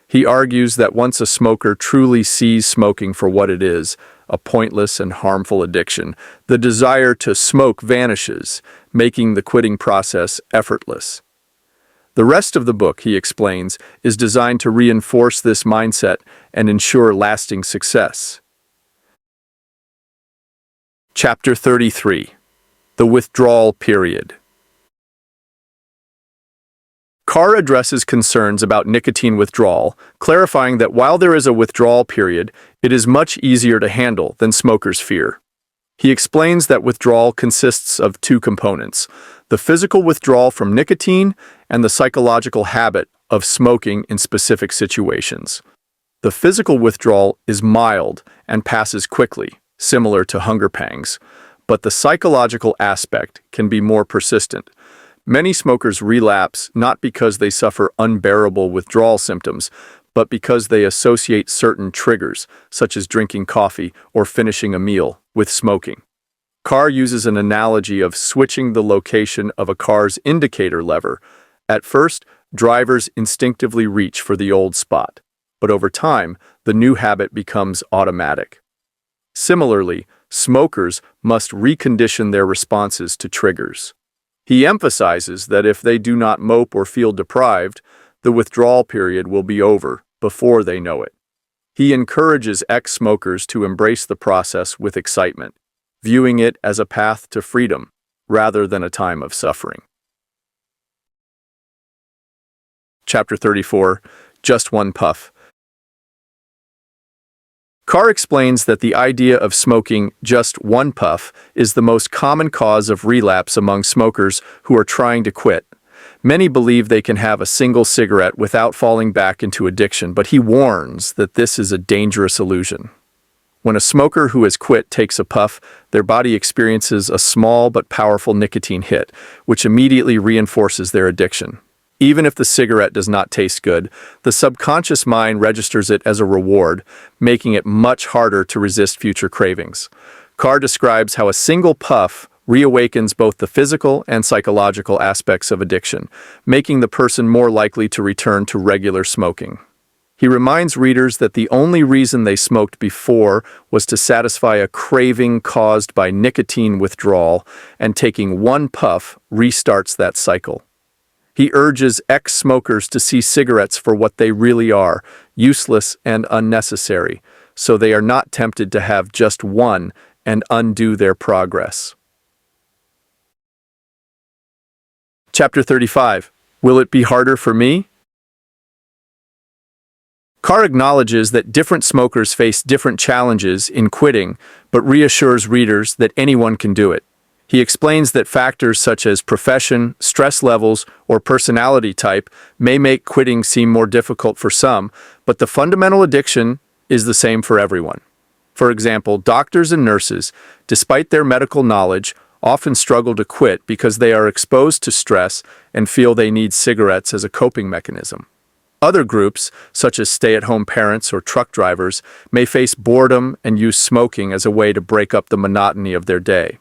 He argues that once a smoker truly sees smoking for what it is, a pointless and harmful addiction, the desire to smoke vanishes, making the quitting process effortless. The rest of the book, he explains, is designed to reinforce this mindset and ensure lasting success. Chapter 33. The Withdrawal Period. Carr addresses concerns about nicotine withdrawal, clarifying that while there is a withdrawal period, it is much easier to handle than smokers fear. He explains that withdrawal consists of two components: the physical withdrawal from nicotine and the psychological habit of smoking in specific situations. The physical withdrawal is mild and passes quickly, similar to hunger pangs, but the psychological aspect can be more persistent. Many smokers relapse not because they suffer unbearable withdrawal symptoms, but because they associate certain triggers, such as drinking coffee or finishing a meal, with smoking. Carr uses an analogy of switching the location of a car's indicator lever. At first, drivers instinctively reach for the old spot, but over time, the new habit becomes automatic. Similarly, smokers must recondition their responses to triggers. He emphasizes that if they do not mope or feel deprived, the withdrawal period will be over before they know it. He encourages ex-smokers to embrace the process with excitement, viewing it as a path to freedom rather than a time of suffering. Chapter 34. Just One Puff. Carr explains that the idea of smoking just one puff is the most common cause of relapse among smokers who are trying to quit. Many believe they can have a single cigarette without falling back into addiction, but he warns that this is a dangerous illusion. When a smoker who has quit takes a puff, their body experiences a small but powerful nicotine hit, which immediately reinforces their addiction. Even if the cigarette does not taste good, the subconscious mind registers it as a reward, making it much harder to resist future cravings. Carr describes how a single puff reawakens both the physical and psychological aspects of addiction, making the person more likely to return to regular smoking. He reminds readers that the only reason they smoked before was to satisfy a craving caused by nicotine withdrawal, and taking one puff restarts that cycle. He urges ex-smokers to see cigarettes for what they really are, useless and unnecessary, so they are not tempted to have just one and undo their progress. Chapter 35. Will it be harder for me? Carr acknowledges that different smokers face different challenges in quitting, but reassures readers that anyone can do it. He explains that factors such as profession, stress levels, or personality type may make quitting seem more difficult for some, but the fundamental addiction is the same for everyone. For example, doctors and nurses, despite their medical knowledge, often struggle to quit because they are exposed to stress and feel they need cigarettes as a coping mechanism. Other groups, such as stay-at-home parents or truck drivers, may face boredom and use smoking as a way to break up the monotony of their day.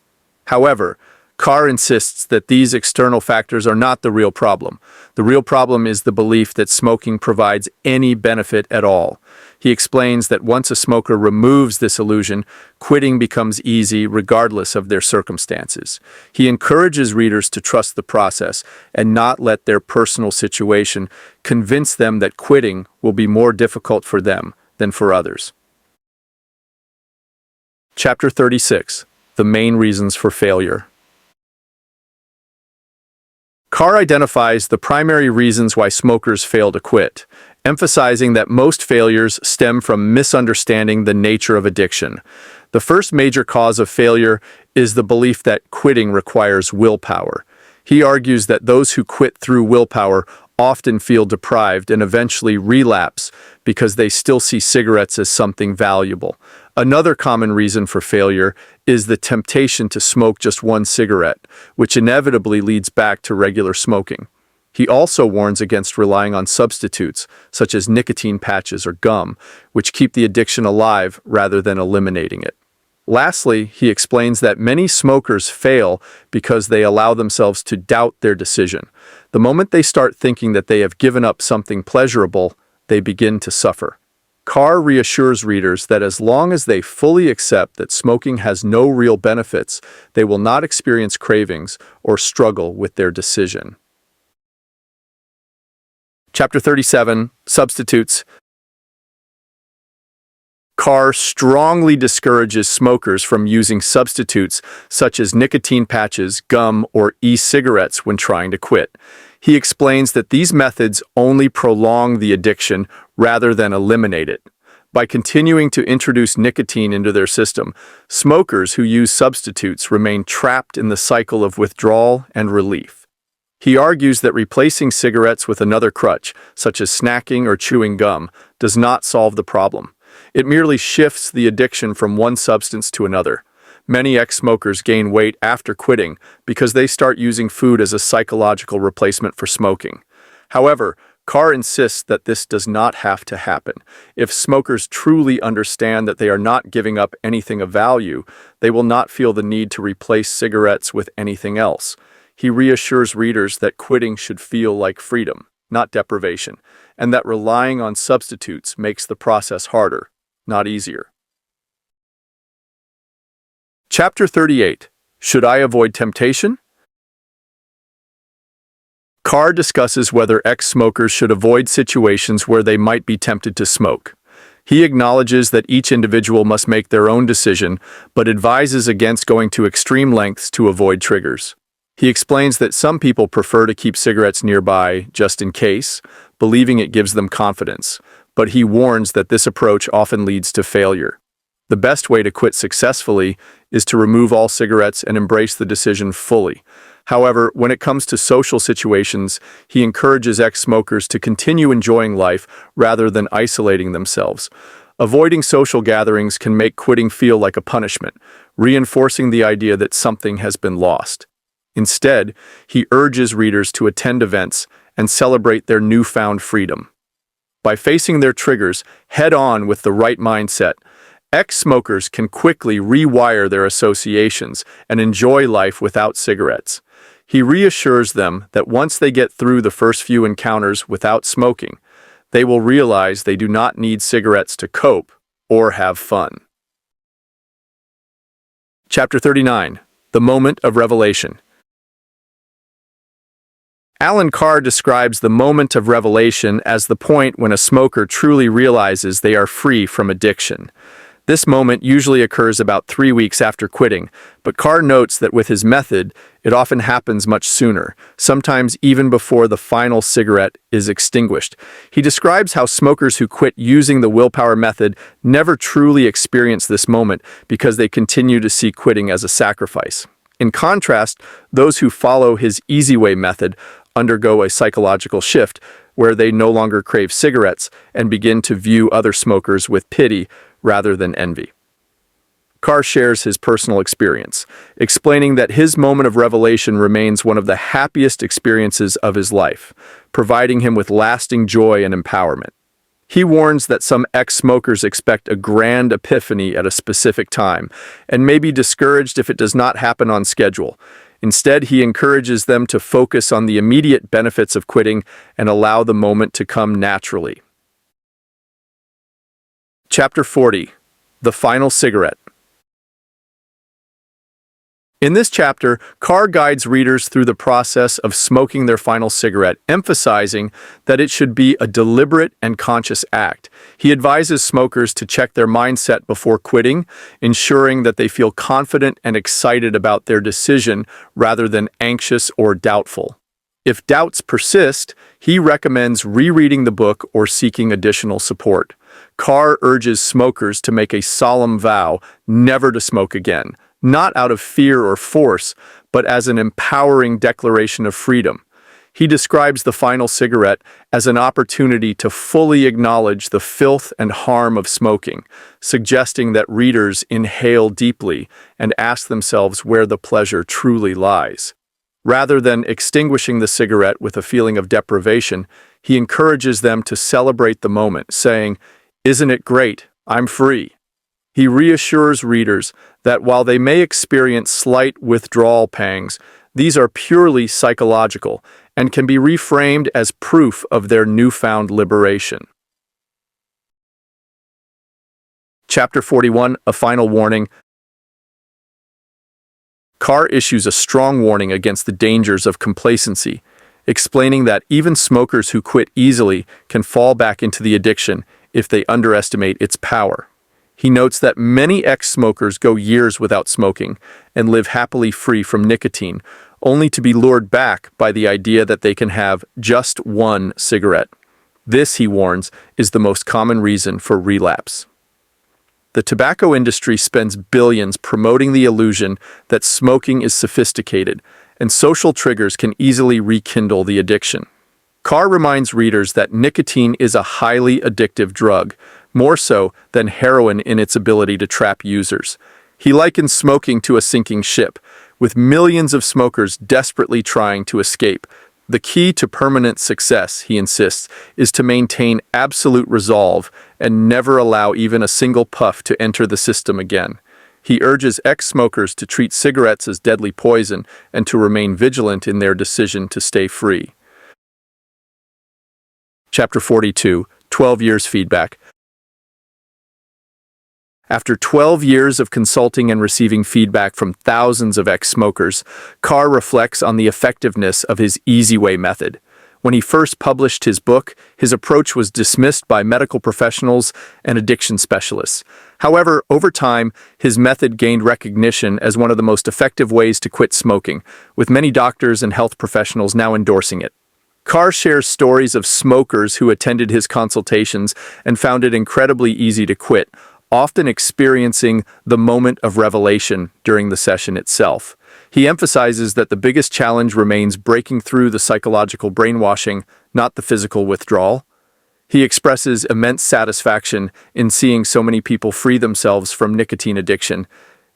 However, Carr insists that these external factors are not the real problem. The real problem is the belief that smoking provides any benefit at all. He explains that once a smoker removes this illusion, quitting becomes easy regardless of their circumstances. He encourages readers to trust the process and not let their personal situation convince them that quitting will be more difficult for them than for others. Chapter 36. The main reasons for failure. Carr identifies the primary reasons why smokers fail to quit, emphasizing that most failures stem from misunderstanding the nature of addiction. The first major cause of failure is the belief that quitting requires willpower. He argues that those who quit through willpower often feel deprived and eventually relapse because they still see cigarettes as something valuable. Another common reason for failure is the temptation to smoke just one cigarette, which inevitably leads back to regular smoking. He also warns against relying on substitutes, such as nicotine patches or gum, which keep the addiction alive rather than eliminating it. Lastly, he explains that many smokers fail because they allow themselves to doubt their decision. The moment they start thinking that they have given up something pleasurable, they begin to suffer. Carr reassures readers that as long as they fully accept that smoking has no real benefits, they will not experience cravings or struggle with their decision. Chapter 37. Substitutes. Carr strongly discourages smokers from using substitutes such as nicotine patches, gum, or e-cigarettes when trying to quit. He explains that these methods only prolong the addiction rather than eliminate it. By continuing to introduce nicotine into their system, smokers who use substitutes remain trapped in the cycle of withdrawal and relief. He argues that replacing cigarettes with another crutch, such as snacking or chewing gum, does not solve the problem. It merely shifts the addiction from one substance to another. Many ex-smokers gain weight after quitting because they start using food as a psychological replacement for smoking. However, Carr insists that this does not have to happen. If smokers truly understand that they are not giving up anything of value, they will not feel the need to replace cigarettes with anything else. He reassures readers that quitting should feel like freedom, not deprivation, and that relying on substitutes makes the process harder, not easier. Chapter 38. Should I avoid temptation? Carr discusses whether ex-smokers should avoid situations where they might be tempted to smoke. He acknowledges that each individual must make their own decision, but advises against going to extreme lengths to avoid triggers. He explains that some people prefer to keep cigarettes nearby just in case, believing it gives them confidence, but he warns that this approach often leads to failure. The best way to quit successfully is to remove all cigarettes and embrace the decision fully. However, when it comes to social situations, he encourages ex-smokers to continue enjoying life rather than isolating themselves. Avoiding social gatherings can make quitting feel like a punishment, reinforcing the idea that something has been lost. Instead, he urges readers to attend events, and celebrate their newfound freedom. By facing their triggers head-on with the right mindset, ex-smokers can quickly rewire their associations and enjoy life without cigarettes. He reassures them that once they get through the first few encounters without smoking, they will realize they do not need cigarettes to cope or have fun. Chapter 39. The Moment of Revelation. Alan Carr describes the moment of revelation as the point when a smoker truly realizes they are free from addiction. This moment usually occurs about 3 weeks after quitting, but Carr notes that with his method, it often happens much sooner, sometimes even before the final cigarette is extinguished. He describes how smokers who quit using the willpower method never truly experience this moment because they continue to see quitting as a sacrifice. In contrast, those who follow his easy way method undergo a psychological shift where they no longer crave cigarettes and begin to view other smokers with pity rather than envy. Carr shares his personal experience, explaining that his moment of revelation remains one of the happiest experiences of his life, providing him with lasting joy and empowerment. He warns that some ex-smokers expect a grand epiphany at a specific time, and may be discouraged if it does not happen on schedule. Instead, he encourages them to focus on the immediate benefits of quitting and allow the moment to come naturally. Chapter 40. The Final Cigarette. In this chapter, Carr guides readers through the process of smoking their final cigarette, emphasizing that it should be a deliberate and conscious act. He advises smokers to check their mindset before quitting, ensuring that they feel confident and excited about their decision rather than anxious or doubtful. If doubts persist, he recommends rereading the book or seeking additional support. Carr urges smokers to make a solemn vow never to smoke again, not out of fear or force, but as an empowering declaration of freedom. He describes the final cigarette as an opportunity to fully acknowledge the filth and harm of smoking, suggesting that readers inhale deeply and ask themselves where the pleasure truly lies. Rather than extinguishing the cigarette with a feeling of deprivation, he encourages them to celebrate the moment, saying, "Isn't it great? I'm free." He reassures readers that while they may experience slight withdrawal pangs, these are purely psychological and can be reframed as proof of their newfound liberation. Chapter 41. A Final Warning. Carr issues a strong warning against the dangers of complacency, explaining that even smokers who quit easily can fall back into the addiction if they underestimate its power. He notes that many ex-smokers go years without smoking and live happily free from nicotine, only to be lured back by the idea that they can have just one cigarette. This, he warns, is the most common reason for relapse. The tobacco industry spends billions promoting the illusion that smoking is sophisticated, and social triggers can easily rekindle the addiction. Carr reminds readers that nicotine is a highly addictive drug, more so than heroin in its ability to trap users. He likens smoking to a sinking ship, with millions of smokers desperately trying to escape. The key to permanent success, he insists, is to maintain absolute resolve and never allow even a single puff to enter the system again. He urges ex-smokers to treat cigarettes as deadly poison and to remain vigilant in their decision to stay free. Chapter 42. 12 Years Feedback. After 12 years of consulting and receiving feedback from thousands of ex-smokers, Carr reflects on the effectiveness of his Easy Way method. When he first published his book, his approach was dismissed by medical professionals and addiction specialists. However, over time, his method gained recognition as one of the most effective ways to quit smoking, with many doctors and health professionals now endorsing it. Carr shares stories of smokers who attended his consultations and found it incredibly easy to quit, often experiencing the moment of revelation during the session itself. He emphasizes that the biggest challenge remains breaking through the psychological brainwashing, not the physical withdrawal. He expresses immense satisfaction in seeing so many people free themselves from nicotine addiction,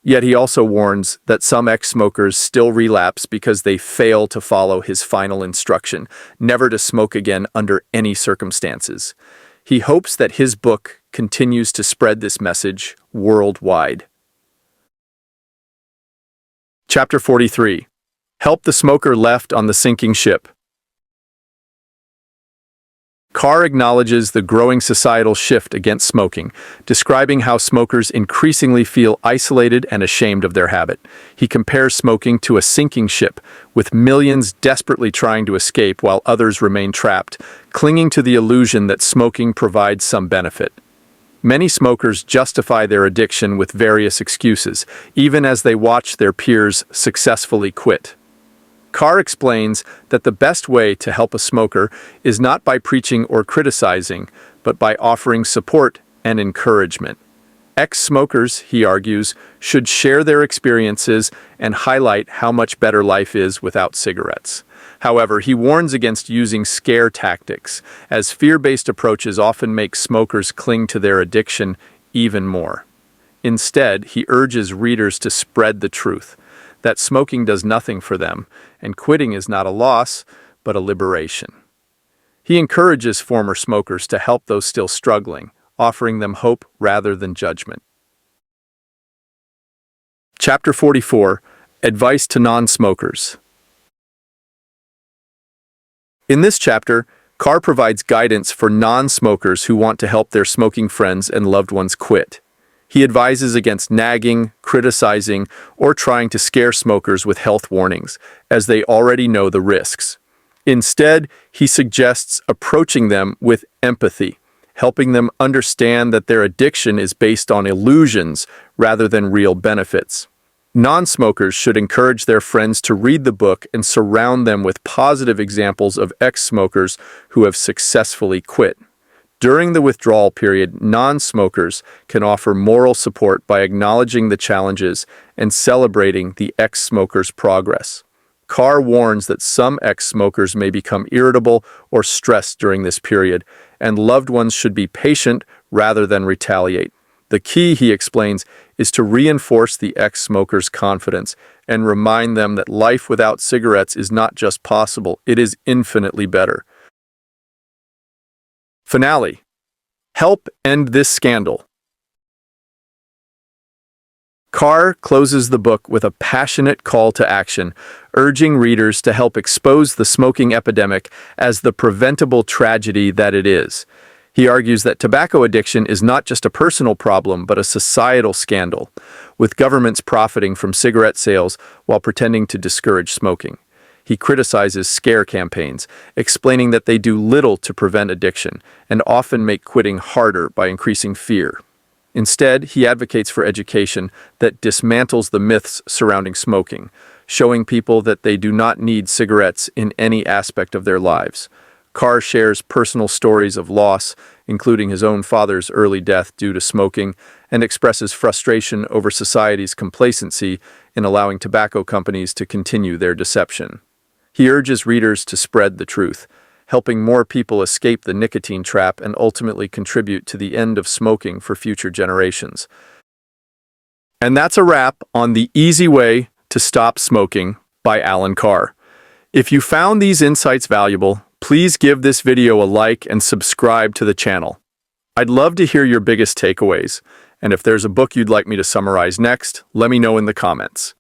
Yet he also warns that some ex-smokers still relapse because they fail to follow his final instruction, never to smoke again under any circumstances. He hopes that his book continues to spread this message worldwide. Chapter 43. Help the smoker left on the sinking ship. Carr acknowledges the growing societal shift against smoking, describing how smokers increasingly feel isolated and ashamed of their habit. He compares smoking to a sinking ship, with millions desperately trying to escape while others remain trapped, clinging to the illusion that smoking provides some benefit. Many smokers justify their addiction with various excuses, even as they watch their peers successfully quit. Carr explains that the best way to help a smoker is not by preaching or criticizing, but by offering support and encouragement. Ex-smokers, he argues, should share their experiences and highlight how much better life is without cigarettes. However, he warns against using scare tactics, as fear-based approaches often make smokers cling to their addiction even more. Instead, he urges readers to spread the truth, that smoking does nothing for them, and quitting is not a loss, but a liberation. He encourages former smokers to help those still struggling, offering them hope rather than judgment. Chapter 44. Advice to non-smokers. In this chapter, Carr provides guidance for non-smokers who want to help their smoking friends and loved ones quit. He advises against nagging, criticizing, or trying to scare smokers with health warnings, as they already know the risks. Instead, he suggests approaching them with empathy, helping them understand that their addiction is based on illusions rather than real benefits. Non-smokers should encourage their friends to read the book and surround them with positive examples of ex-smokers who have successfully quit. During the withdrawal period, non-smokers can offer moral support by acknowledging the challenges and celebrating the ex-smoker's progress. Carr warns that some ex-smokers may become irritable or stressed during this period, and loved ones should be patient rather than retaliate. The key, he explains, is to reinforce the ex-smoker's confidence and remind them that life without cigarettes is not just possible, it is infinitely better. Finale. Help end this scandal. Carr closes the book with a passionate call to action, urging readers to help expose the smoking epidemic as the preventable tragedy that it is. He argues that tobacco addiction is not just a personal problem, but a societal scandal, with governments profiting from cigarette sales while pretending to discourage smoking. He criticizes scare campaigns, explaining that they do little to prevent addiction and often make quitting harder by increasing fear. Instead, he advocates for education that dismantles the myths surrounding smoking, showing people that they do not need cigarettes in any aspect of their lives. Carr shares personal stories of loss, including his own father's early death due to smoking, and expresses frustration over society's complacency in allowing tobacco companies to continue their deception. He urges readers to spread the truth, helping more people escape the nicotine trap and ultimately contribute to the end of smoking for future generations. And that's a wrap on The Easy Way to Stop Smoking by Alan Carr. If you found these insights valuable, please give this video a like and subscribe to the channel. I'd love to hear your biggest takeaways, and if there's a book you'd like me to summarize next, let me know in the comments.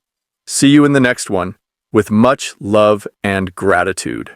See you in the next one. With much love and gratitude.